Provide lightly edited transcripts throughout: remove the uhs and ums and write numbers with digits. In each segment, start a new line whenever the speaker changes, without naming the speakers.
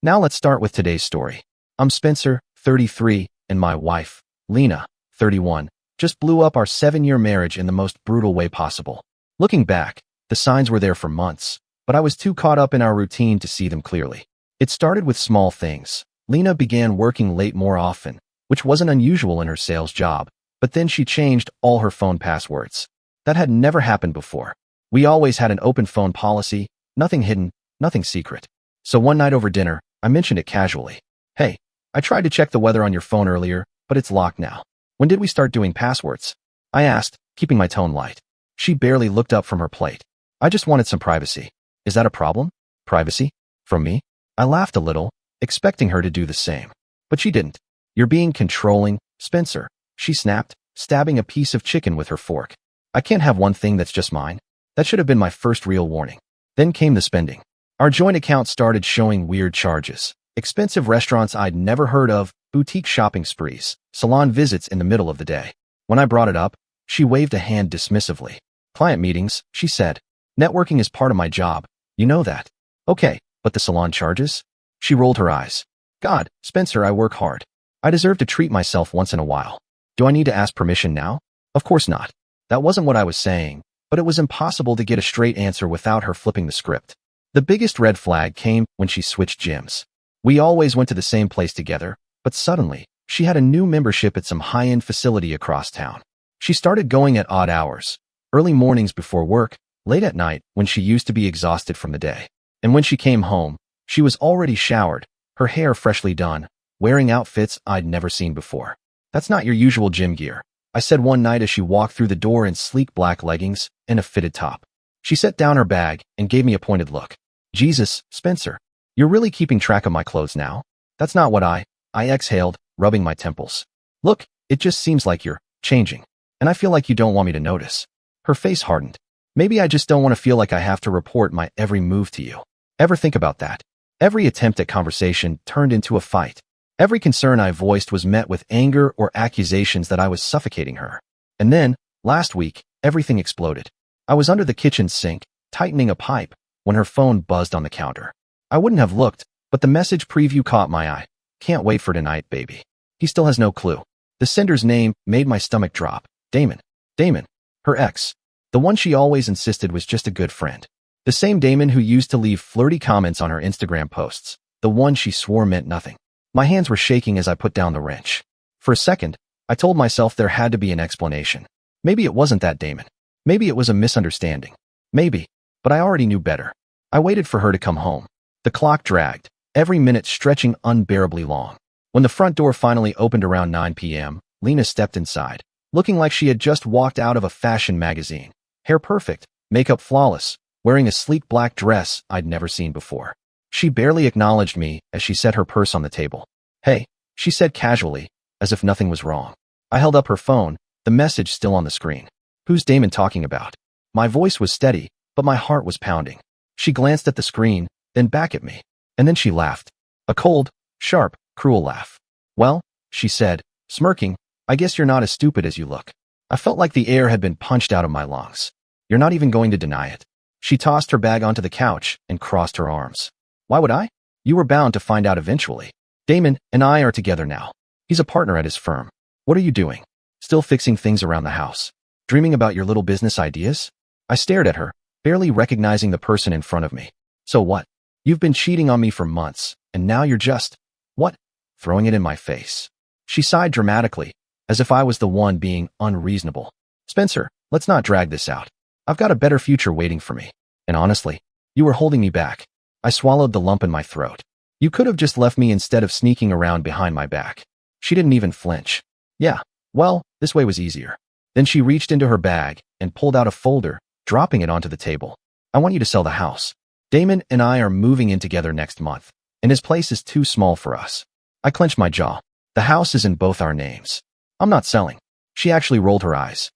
Now let's start with today's story. I'm Spencer, 33, and my wife, Lena, 31, just blew up our 7-year marriage in the most brutal way possible. Looking back, the signs were there for months, but I was too caught up in our routine to see them clearly. It started with small things. Lena began working late more often, which wasn't unusual in her sales job, but then she changed all her phone passwords. That had never happened before. We always had an open phone policy, nothing hidden, nothing secret. So one night over dinner, I mentioned it casually. Hey, I tried to check the weather on your phone earlier, but it's locked now. When did we start doing passwords? I asked, keeping my tone light. She barely looked up from her plate. I just wanted some privacy. Is that a problem? Privacy? From me? I laughed a little, expecting her to do the same. But she didn't. You're being controlling, Spencer, she snapped, stabbing a piece of chicken with her fork. I can't have one thing that's just mine. That should have been my first real warning. Then came the spending. Our joint account started showing weird charges. Expensive restaurants I'd never heard of, boutique shopping sprees, salon visits in the middle of the day. When I brought it up, she waved a hand dismissively. Client meetings, she said. Networking is part of my job. You know that. Okay, but the salon charges? She rolled her eyes. God, Spencer, I work hard. I deserve to treat myself once in a while. Do I need to ask permission now? Of course not. That wasn't what I was saying, but it was impossible to get a straight answer without her flipping the script. The biggest red flag came when she switched gyms. We always went to the same place together, but suddenly, she had a new membership at some high-end facility across town. She started going at odd hours, early mornings before work, late at night when she used to be exhausted from the day. And when she came home, she was already showered, her hair freshly done, wearing outfits I'd never seen before. That's not your usual gym gear, I said one night as she walked through the door in sleek black leggings and a fitted top. She set down her bag and gave me a pointed look. Jesus, Spencer, you're really keeping track of my clothes now? That's not what I exhaled, rubbing my temples. Look, it just seems like you're changing, and I feel like you don't want me to notice. Her face hardened. Maybe I just don't want to feel like I have to report my every move to you. Ever think about that? Every attempt at conversation turned into a fight. Every concern I voiced was met with anger or accusations that I was suffocating her. And then, last week, everything exploded. I was under the kitchen sink, tightening a pipe, when her phone buzzed on the counter. I wouldn't have looked, but the message preview caught my eye. Can't wait for tonight, baby. He still has no clue. The sender's name made my stomach drop. Damon. Damon. Her ex. The one she always insisted was just a good friend. The same Damon who used to leave flirty comments on her Instagram posts. The one she swore meant nothing. My hands were shaking as I put down the wrench. For a second, I told myself there had to be an explanation. Maybe it wasn't that Damon. Maybe it was a misunderstanding. Maybe. But I already knew better. I waited for her to come home. The clock dragged, every minute stretching unbearably long. When the front door finally opened around 9 p.m., Lena stepped inside, looking like she had just walked out of a fashion magazine. Hair perfect, makeup flawless, wearing a sleek black dress I'd never seen before. She barely acknowledged me as she set her purse on the table. Hey, she said casually, as if nothing was wrong. I held up her phone, the message still on the screen. Who's Damon talking about? My voice was steady, but my heart was pounding. She glanced at the screen, then back at me, and then she laughed. A cold, sharp, cruel laugh. Well, she said, smirking, I guess you're not as stupid as you look. I felt like the air had been punched out of my lungs. You're not even going to deny it. She tossed her bag onto the couch and crossed her arms. Why would I? You were bound to find out eventually. Damon and I are together now. He's a partner at his firm. What are you doing? Still fixing things around the house? Dreaming about your little business ideas? I stared at her, barely recognizing the person in front of me. So what? You've been cheating on me for months, and now you're just, what? Throwing it in my face. She sighed dramatically, as if I was the one being unreasonable. Spencer, let's not drag this out. I've got a better future waiting for me. And honestly, you were holding me back. I swallowed the lump in my throat. You could have just left me instead of sneaking around behind my back. She didn't even flinch. Yeah, well, this way was easier. Then she reached into her bag and pulled out a folder, dropping it onto the table. I want you to sell the house. Damon and I are moving in together next month, and his place is too small for us. I clenched my jaw. The house is in both our names. I'm not selling. She actually rolled her eyes.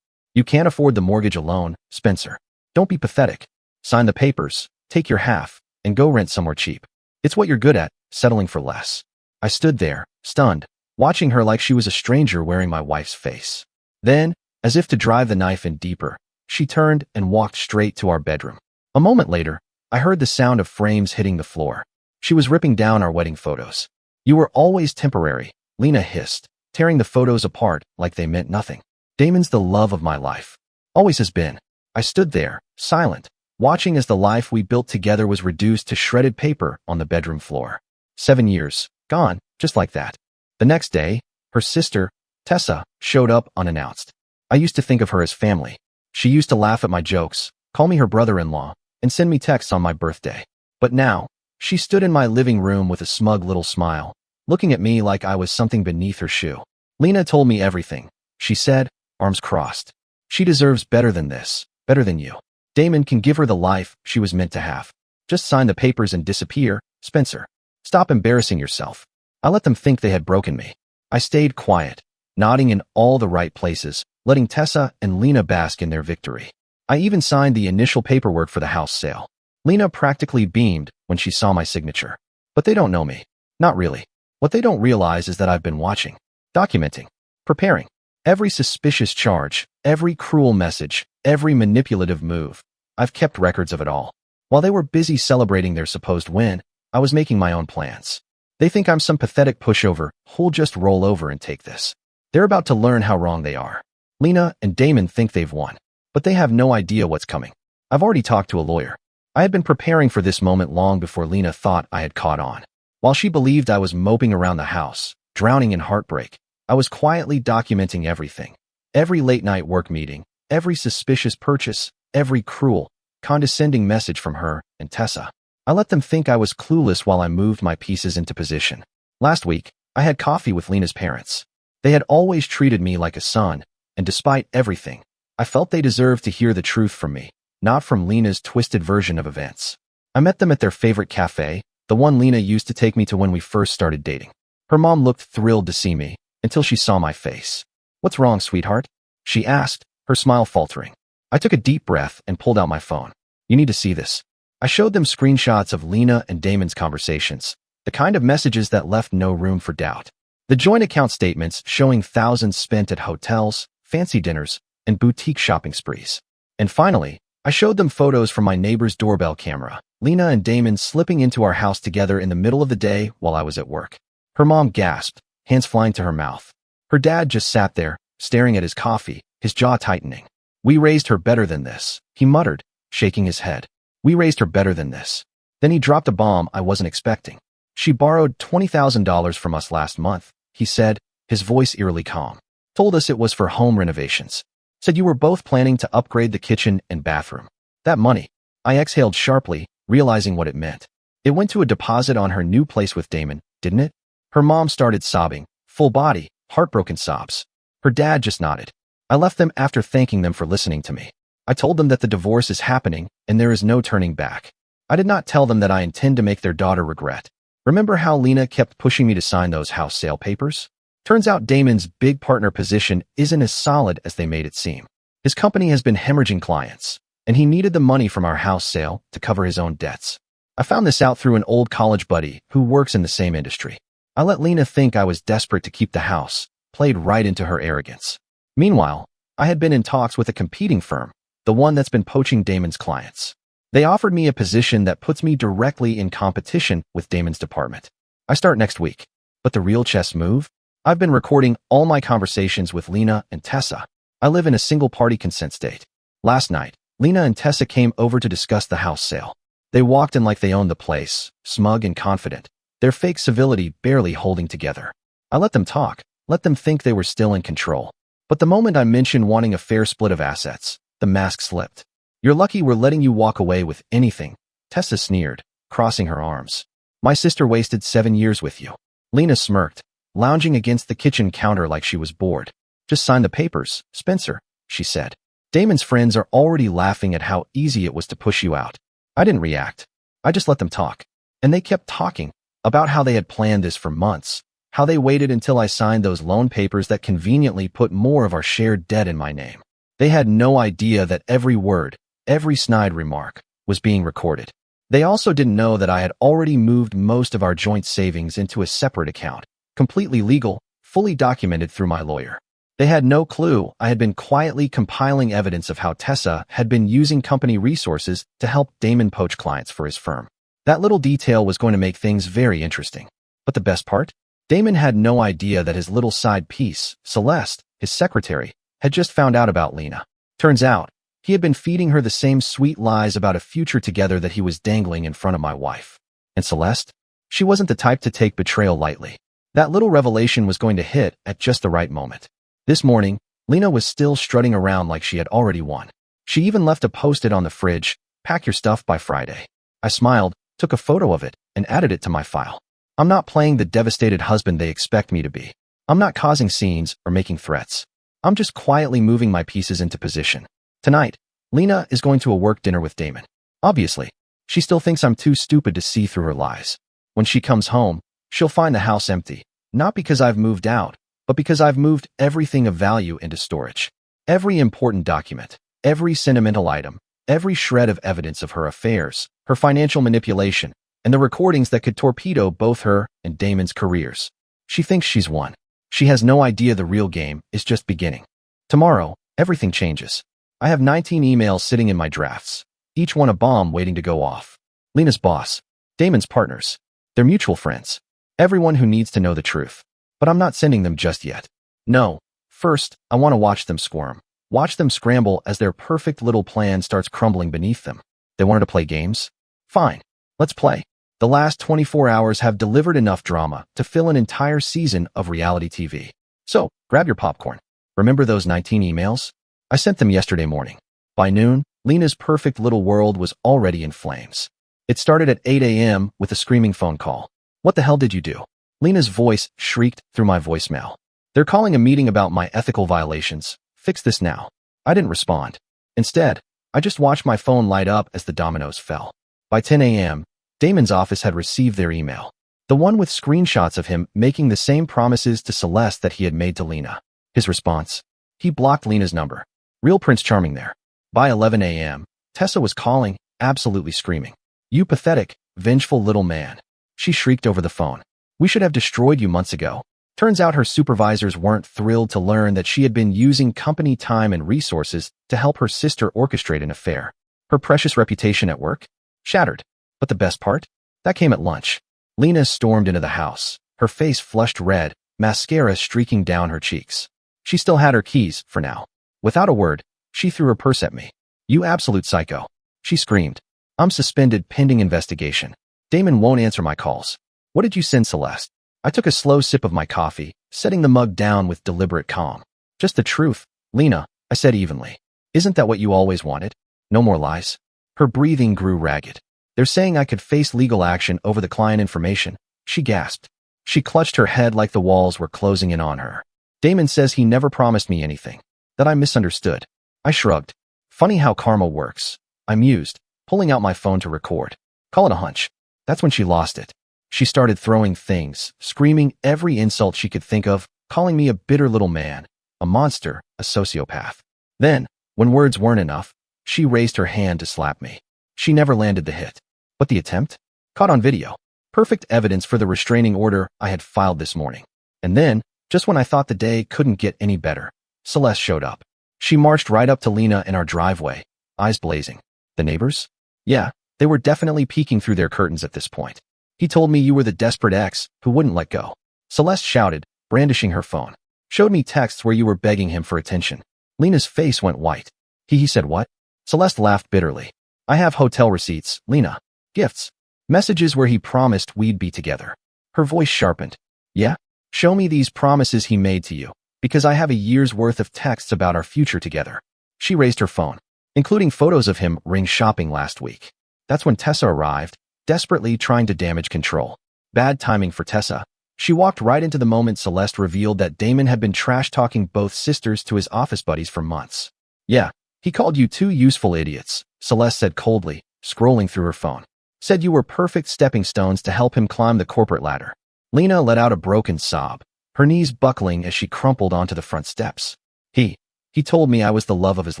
You can't afford the mortgage alone, Spencer. Don't be pathetic. Sign the papers, take your half, and go rent somewhere cheap. It's what you're good at, settling for less. I stood there, stunned, watching her like she was a stranger wearing my wife's face. Then, as if to drive the knife in deeper, she turned and walked straight to our bedroom. A moment later, I heard the sound of frames hitting the floor. She was ripping down our wedding photos. You were always temporary, Lena hissed, tearing the photos apart like they meant nothing. Damon's the love of my life. Always has been. I stood there, silent, watching as the life we built together was reduced to shredded paper on the bedroom floor. 7 years, gone, just like that. The next day, her sister, Tessa, showed up unannounced. I used to think of her as family. She used to laugh at my jokes, call me her brother-in-law, and send me texts on my birthday. But now, she stood in my living room with a smug little smile, looking at me like I was something beneath her shoe. Lena told me everything, she said, arms crossed. She deserves better than this, better than you. Damon can give her the life she was meant to have. Just sign the papers and disappear, Spencer. Stop embarrassing yourself. I let them think they had broken me. I stayed quiet, nodding in all the right places, letting Tessa and Lena bask in their victory. I even signed the initial paperwork for the house sale. Lena practically beamed when she saw my signature. But they don't know me. Not really. What they don't realize is that I've been watching, documenting, preparing. Every suspicious charge, every cruel message, every manipulative move. I've kept records of it all. While they were busy celebrating their supposed win, I was making my own plans. They think I'm some pathetic pushover who'll just roll over and take this. They're about to learn how wrong they are. Lena and Damon think they've won, but they have no idea what's coming. I've already talked to a lawyer. I had been preparing for this moment long before Lena thought I had caught on. While she believed I was moping around the house, drowning in heartbreak, I was quietly documenting everything. Every late-night work meeting, every suspicious purchase, every cruel, condescending message from her and Tessa. I let them think I was clueless while I moved my pieces into position. Last week, I had coffee with Lena's parents. They had always treated me like a son, and despite everything, I felt they deserved to hear the truth from me, not from Lena's twisted version of events. I met them at their favorite cafe, the one Lena used to take me to when we first started dating. Her mom looked thrilled to see me, until she saw my face. "What's wrong, sweetheart?" she asked, her smile faltering. I took a deep breath and pulled out my phone. "You need to see this." I showed them screenshots of Lena and Damon's conversations, the kind of messages that left no room for doubt. The joint account statements showing thousands spent at hotels, fancy dinners, and boutique shopping sprees. And finally, I showed them photos from my neighbor's doorbell camera, Lena and Damon slipping into our house together in the middle of the day while I was at work. Her mom gasped, hands flying to her mouth. Her dad just sat there, staring at his coffee, his jaw tightening. "We raised her better than this," he muttered, shaking his head. "We raised her better than this." Then he dropped a bomb I wasn't expecting. "She borrowed $20,000 from us last month," he said, his voice eerily calm. "Told us it was for home renovations. Said you were both planning to upgrade the kitchen and bathroom. That money." I exhaled sharply, realizing what it meant. "It went to a deposit on her new place with Damon, didn't it?" Her mom started sobbing, full body, heartbroken sobs. Her dad just nodded. I left them after thanking them for listening to me. I told them that the divorce is happening and there is no turning back. I did not tell them that I intend to make their daughter regret. Remember how Lena kept pushing me to sign those house sale papers? Turns out Damon's big partner position isn't as solid as they made it seem. His company has been hemorrhaging clients, and he needed the money from our house sale to cover his own debts. I found this out through an old college buddy who works in the same industry. I let Lena think I was desperate to keep the house, played right into her arrogance. Meanwhile, I had been in talks with a competing firm, the one that's been poaching Damon's clients. They offered me a position that puts me directly in competition with Damon's department. I start next week. But the real chess move? I've been recording all my conversations with Lena and Tessa. I live in a single-party consent state. Last night, Lena and Tessa came over to discuss the house sale. They walked in like they owned the place, smug and confident, their fake civility barely holding together. I let them talk, let them think they were still in control. But the moment I mentioned wanting a fair split of assets, the mask slipped. "You're lucky we're letting you walk away with anything," Tessa sneered, crossing her arms. "My sister wasted 7 years with you." Lena smirked, lounging against the kitchen counter like she was bored. "Just sign the papers, Spencer," she said. "Damon's friends are already laughing at how easy it was to push you out." I didn't react. I just let them talk. And they kept talking about how they had planned this for months, how they waited until I signed those loan papers that conveniently put more of our shared debt in my name. They had no idea that every word, every snide remark, was being recorded. They also didn't know that I had already moved most of our joint savings into a separate account, completely legal, fully documented through my lawyer. They had no clue I had been quietly compiling evidence of how Tessa had been using company resources to help Damon poach clients for his firm. That little detail was going to make things very interesting. But the best part? Damon had no idea that his little side piece, Celeste, his secretary, had just found out about Lena. Turns out, he had been feeding her the same sweet lies about a future together that he was dangling in front of my wife. And Celeste? She wasn't the type to take betrayal lightly. That little revelation was going to hit at just the right moment. This morning, Lena was still strutting around like she had already won. She even left a post-it on the fridge, "Pack your stuff by Friday." I smiled, took a photo of it, and added it to my file. I'm not playing the devastated husband they expect me to be. I'm not causing scenes or making threats. I'm just quietly moving my pieces into position. Tonight, Lena is going to a work dinner with Damon. Obviously, she still thinks I'm too stupid to see through her lies. When she comes home, she'll find the house empty, not because I've moved out, but because I've moved everything of value into storage. Every important document, every sentimental item, every shred of evidence of her affairs, her financial manipulation, and the recordings that could torpedo both her and Damon's careers. She thinks she's won. She has no idea the real game is just beginning. Tomorrow, everything changes. I have 19 emails sitting in my drafts, each one a bomb waiting to go off. Lena's boss, Damon's partners, their mutual friends, everyone who needs to know the truth. But I'm not sending them just yet. No, first, I want to watch them squirm. Watch them scramble as their perfect little plan starts crumbling beneath them. They wanted to play games? Fine, let's play. The last 24 hours have delivered enough drama to fill an entire season of reality TV. So, grab your popcorn. Remember those 19 emails? I sent them yesterday morning. By noon, Lena's perfect little world was already in flames. It started at 8 a.m. with a screaming phone call. "What the hell did you do?" Lena's voice shrieked through my voicemail. "They're calling a meeting about my ethical violations. Fix this now." I didn't respond. Instead, I just watched my phone light up as the dominoes fell. By 10 a.m., Damon's office had received their email. The one with screenshots of him making the same promises to Celeste that he had made to Lena. His response? He blocked Lena's number. Real Prince Charming there. By 11 a.m., Tessa was calling, absolutely screaming. "You pathetic, vengeful little man." She shrieked over the phone. "We should have destroyed you months ago." Turns out her supervisors weren't thrilled to learn that she had been using company time and resources to help her sister orchestrate an affair. Her precious reputation at work? Shattered. But the best part? That came at lunch. Lena stormed into the house, her face flushed red, mascara streaking down her cheeks. She still had her keys, for now. Without a word, she threw her purse at me. "You absolute psycho," she screamed. "I'm suspended pending investigation. Damon won't answer my calls." "What did you send Celeste?" I took a slow sip of my coffee, setting the mug down with deliberate calm. "Just the truth, Lena," I said evenly. "Isn't that what you always wanted? No more lies?" Her breathing grew ragged. "They're saying I could face legal action over the client information," she gasped. She clutched her head like the walls were closing in on her. "Damon says he never promised me anything, that I misunderstood." I shrugged. "Funny how karma works," I mused, pulling out my phone to record. "Call it a hunch." That's when she lost it. She started throwing things, screaming every insult she could think of, calling me a bitter little man, a monster, a sociopath. Then, when words weren't enough, she raised her hand to slap me. She never landed the hit. But the attempt? Caught on video. Perfect evidence for the restraining order I had filed this morning. And then, just when I thought the day couldn't get any better, Celeste showed up. She marched right up to Lena in our driveway, eyes blazing. "The neighbors?" "Yeah, they were definitely peeking through their curtains at this point. He told me you were the desperate ex who wouldn't let go." Celeste shouted, brandishing her phone. "Showed me texts where you were begging him for attention." Lena's face went white. He said what?" Celeste laughed bitterly. "I have hotel receipts, Lena. Gifts. Messages where he promised we'd be together." Her voice sharpened. "Yeah? Show me these promises he made to you, because I have a year's worth of texts about our future together." She raised her phone, including photos of him ring shopping last week. That's when Tessa arrived, desperately trying to damage control. Bad timing for Tessa. She walked right into the moment Celeste revealed that Damon had been trash-talking both sisters to his office buddies for months. "Yeah, he called you two useful idiots," Celeste said coldly, scrolling through her phone. "Said you were perfect stepping stones to help him climb the corporate ladder." Lena let out a broken sob, her knees buckling as she crumpled onto the front steps. He told me I was the love of his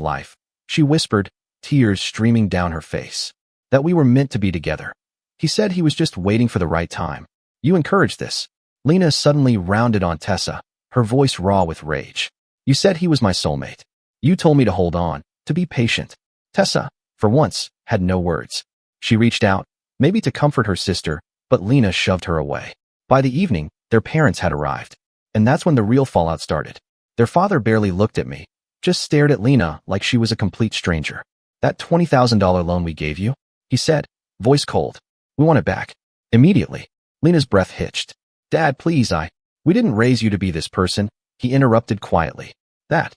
life," she whispered, tears streaming down her face. "That we were meant to be together. He said he was just waiting for the right time. You encouraged this." Lena suddenly rounded on Tessa, her voice raw with rage. "You said he was my soulmate. You told me to hold on, to be patient." Tessa, for once, had no words. She reached out, maybe to comfort her sister, but Lena shoved her away. By the evening, their parents had arrived. And that's when the real fallout started. Their father barely looked at me, just stared at Lena like she was a complete stranger. "That $20,000 loan we gave you?" he said, voice cold. "We want it back." Immediately, Lena's breath hitched. "Dad, please, we didn't raise you to be this person," he interrupted quietly. That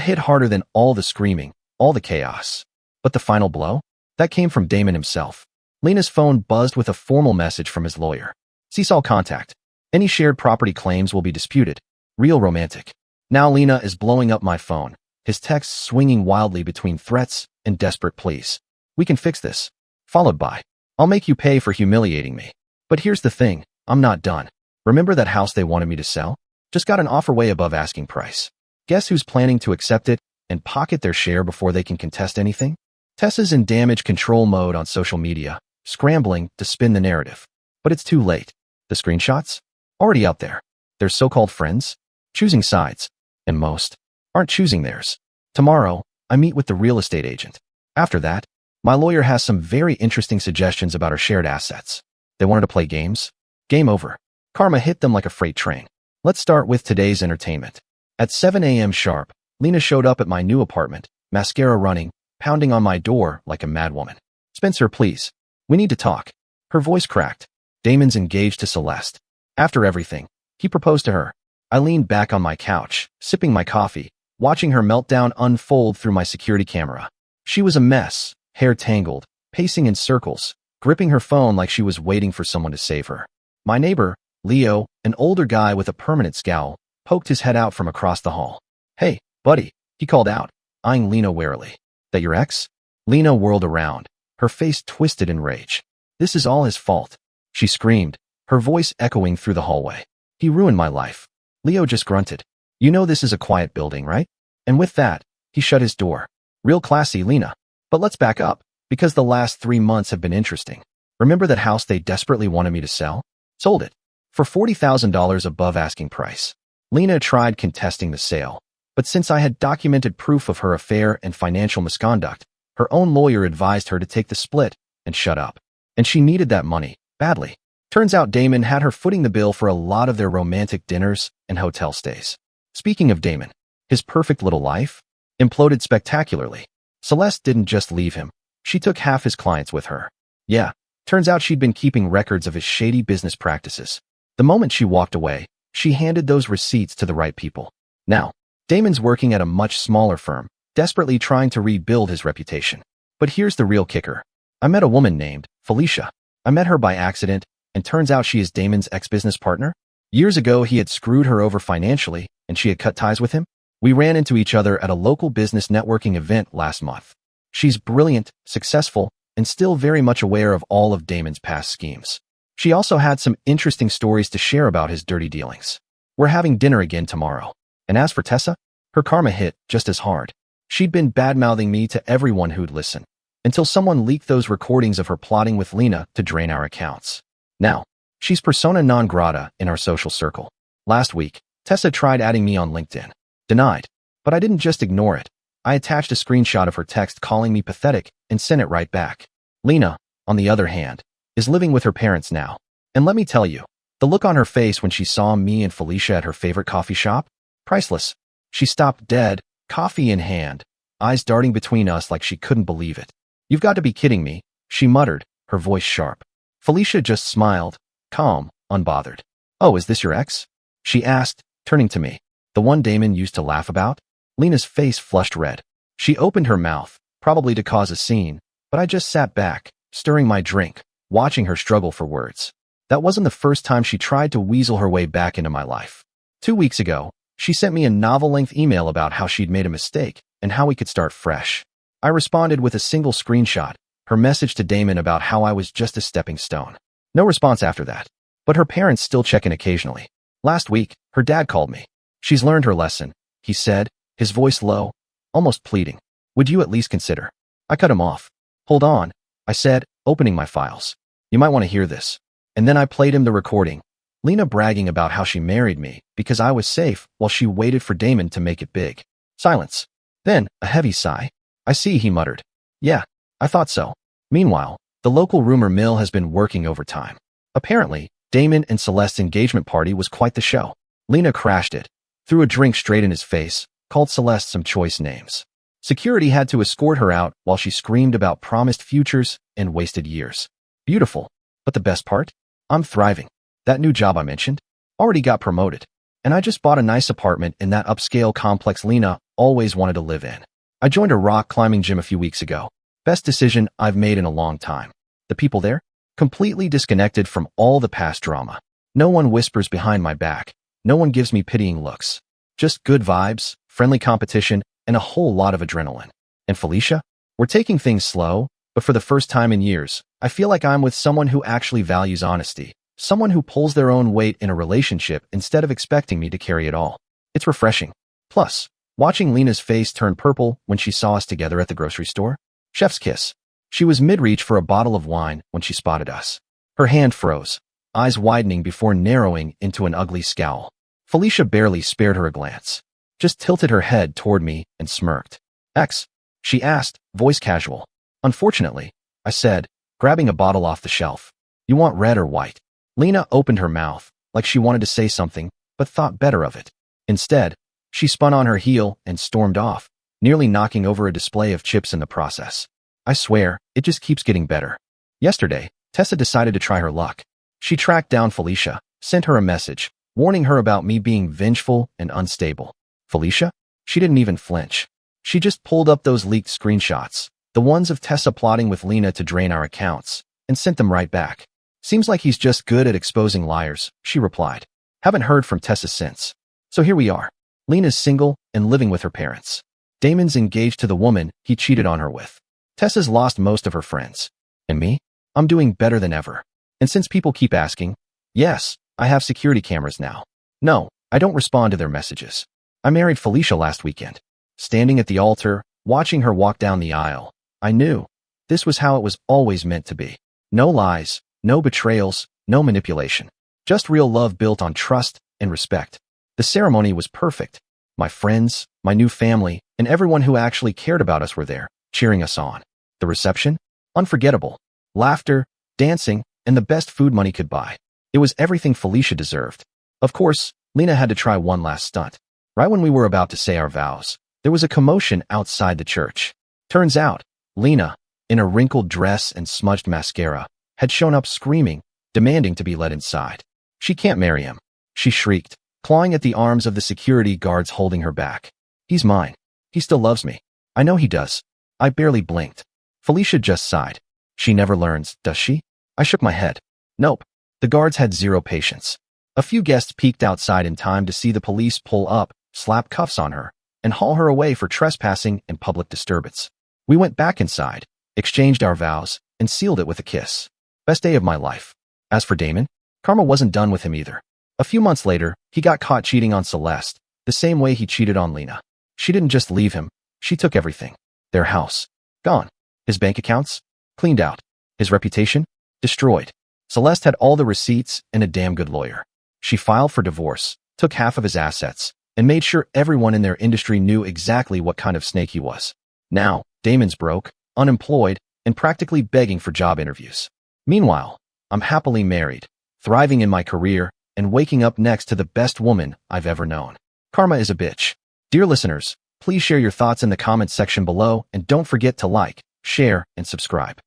hit harder than all the screaming, all the chaos. But the final blow? That came from Damon himself. Lena's phone buzzed with a formal message from his lawyer. "Cease all contact. Any shared property claims will be disputed." Real romantic. Now Lena is blowing up my phone, his texts swinging wildly between threats and desperate pleas. "We can fix this." Followed by, "I'll make you pay for humiliating me." But here's the thing, I'm not done. "Remember that house they wanted me to sell? Just got an offer way above asking price. Guess who's planning to accept it and pocket their share before they can contest anything?" Tessa's in damage control mode on social media, scrambling to spin the narrative. But it's too late. The screenshots? Already out there. Their so-called friends? Choosing sides. And most aren't choosing theirs. Tomorrow, I meet with the real estate agent. After that, my lawyer has some very interesting suggestions about our shared assets. They wanted to play games? Game over. Karma hit them like a freight train. Let's start with today's entertainment. At 7 a.m. sharp, Lena showed up at my new apartment, mascara running, pounding on my door like a madwoman. "Spencer, please. We need to talk." Her voice cracked. "Damon's engaged to Celeste. After everything, he proposed to her." I leaned back on my couch, sipping my coffee, watching her meltdown unfold through my security camera. She was a mess, hair tangled, pacing in circles, gripping her phone like she was waiting for someone to save her. My neighbor, Leo, an older guy with a permanent scowl, poked his head out from across the hall. "Hey, buddy," he called out, eyeing Lena warily. "That your ex?" Lena whirled around, her face twisted in rage. "This is all his fault," she screamed, her voice echoing through the hallway. "He ruined my life." Leo just grunted. "You know this is a quiet building, right?" And with that, he shut his door. "Real classy, Lena. But let's back up, because the last 3 months have been interesting. Remember that house they desperately wanted me to sell? Sold it. For $40,000 above asking price." Lena tried contesting the sale, but since I had documented proof of her affair and financial misconduct, her own lawyer advised her to take the split and shut up. And she needed that money, badly. Turns out Damon had her footing the bill for a lot of their romantic dinners and hotel stays. Speaking of Damon, his perfect little life imploded spectacularly. Celeste didn't just leave him. She took half his clients with her. Yeah, turns out she'd been keeping records of his shady business practices. The moment she walked away, she handed those receipts to the right people. Now, Damon's working at a much smaller firm, desperately trying to rebuild his reputation. But here's the real kicker. I met a woman named Felicia. I met her by accident, and turns out she is Damon's ex-business partner. Years ago, he had screwed her over financially, and she had cut ties with him. We ran into each other at a local business networking event last month. She's brilliant, successful, and still very much aware of all of Damon's past schemes. She also had some interesting stories to share about his dirty dealings. We're having dinner again tomorrow. And as for Tessa, her karma hit just as hard. She'd been bad-mouthing me to everyone who'd listen, until someone leaked those recordings of her plotting with Lena to drain our accounts. Now, she's persona non grata in our social circle. Last week, Tessa tried adding me on LinkedIn. Denied. But I didn't just ignore it. I attached a screenshot of her text calling me pathetic and sent it right back. Lena, on the other hand, is living with her parents now. And let me tell you, the look on her face when she saw me and Felicia at her favorite coffee shop? Priceless. She stopped dead, coffee in hand, eyes darting between us like she couldn't believe it. "You've got to be kidding me," she muttered, her voice sharp. Felicia just smiled, calm, unbothered. "Oh, is this your ex?" she asked, turning to me. "The one Damon used to laugh about?" Lena's face flushed red. She opened her mouth, probably to cause a scene, but I just sat back, stirring my drink, watching her struggle for words. That wasn't the first time she tried to weasel her way back into my life. 2 weeks ago, she sent me a novel-length email about how she'd made a mistake and how we could start fresh. I responded with a single screenshot, her message to Damon about how I was just a stepping stone. No response after that. But her parents still check in occasionally. Last week, her dad called me. "She's learned her lesson," he said, his voice low, almost pleading. "Would you at least consider?" I cut him off. "Hold on," I said, opening my files. "You might want to hear this." And then I played him the recording, Lena bragging about how she married me because I was safe while she waited for Damon to make it big. Silence. Then, a heavy sigh. "I see," he muttered. "Yeah, I thought so." Meanwhile, The local rumor mill has been working overtime. Apparently, Damon and Celeste's engagement party was quite the show. Lena crashed it, threw a drink straight in his face, called Celeste some choice names. Security had to escort her out while she screamed about promised futures and wasted years. Beautiful. But the best part? I'm thriving. That new job I mentioned? Already got promoted. And I just bought a nice apartment in that upscale complex Lena always wanted to live in. I joined a rock climbing gym a few weeks ago. Best decision I've made in a long time. The people there? Completely disconnected from all the past drama. No one whispers behind my back. No one gives me pitying looks. Just good vibes, friendly competition, and a whole lot of adrenaline. And Felicia? We're taking things slow, but for the first time in years, I feel like I'm with someone who actually values honesty. Someone who pulls their own weight in a relationship instead of expecting me to carry it all. It's refreshing. Plus, watching Lena's face turn purple when she saw us together at the grocery store? Chef's kiss. She was mid-reach for a bottle of wine when she spotted us. Her hand froze, eyes widening before narrowing into an ugly scowl. Felicia barely spared her a glance, just tilted her head toward me and smirked. X? She asked, voice casual. Unfortunately, I said, grabbing a bottle off the shelf. You want red or white? Lena opened her mouth, like she wanted to say something, but thought better of it. Instead, she spun on her heel and stormed off, nearly knocking over a display of chips in the process. I swear, it just keeps getting better. Yesterday, Tessa decided to try her luck. She tracked down Felicia, sent her a message, warning her about me being vengeful and unstable. Felicia? She didn't even flinch. She just pulled up those leaked screenshots, the ones of Tessa plotting with Lena to drain our accounts, and sent them right back. Seems like he's just good at exposing liars, she replied. Haven't heard from Tessa since. So here we are. Lena's single and living with her parents. Damon's engaged to the woman he cheated on her with. Tessa's lost most of her friends. And me? I'm doing better than ever. And since people keep asking, yes, I have security cameras now. No, I don't respond to their messages. I married Felicia last weekend. Standing at the altar, watching her walk down the aisle, I knew this was how it was always meant to be. No lies, no betrayals, no manipulation. Just real love built on trust and respect. The ceremony was perfect. My friends, my new family, and everyone who actually cared about us were there, cheering us on. The reception? Unforgettable. Laughter, dancing, and the best food money could buy. It was everything Felicia deserved. Of course, Lena had to try one last stunt. Right when we were about to say our vows, there was a commotion outside the church. Turns out, Lena, in a wrinkled dress and smudged mascara, had shown up screaming, demanding to be let inside. She can't marry him, she shrieked, clawing at the arms of the security guards holding her back. He's mine. He still loves me. I know he does. I barely blinked. Felicia just sighed. She never learns, does she? I shook my head. Nope. The guards had zero patience. A few guests peeked outside in time to see the police pull up, slap cuffs on her, and haul her away for trespassing and public disturbance. We went back inside, exchanged our vows, and sealed it with a kiss. Best day of my life. As for Damon, karma wasn't done with him either. A few months later, he got caught cheating on Celeste, the same way he cheated on Lena. She didn't just leave him, she took everything. Their house, gone. His bank accounts, cleaned out. His reputation, destroyed. Celeste had all the receipts and a damn good lawyer. She filed for divorce, took half of his assets, and made sure everyone in their industry knew exactly what kind of snake he was. Now, Damon's broke, unemployed, and practically begging for job interviews. Meanwhile, I'm happily married, thriving in my career, and waking up next to the best woman I've ever known. Karma is a bitch. Dear listeners, please share your thoughts in the comments section below and don't forget to like, share, and subscribe.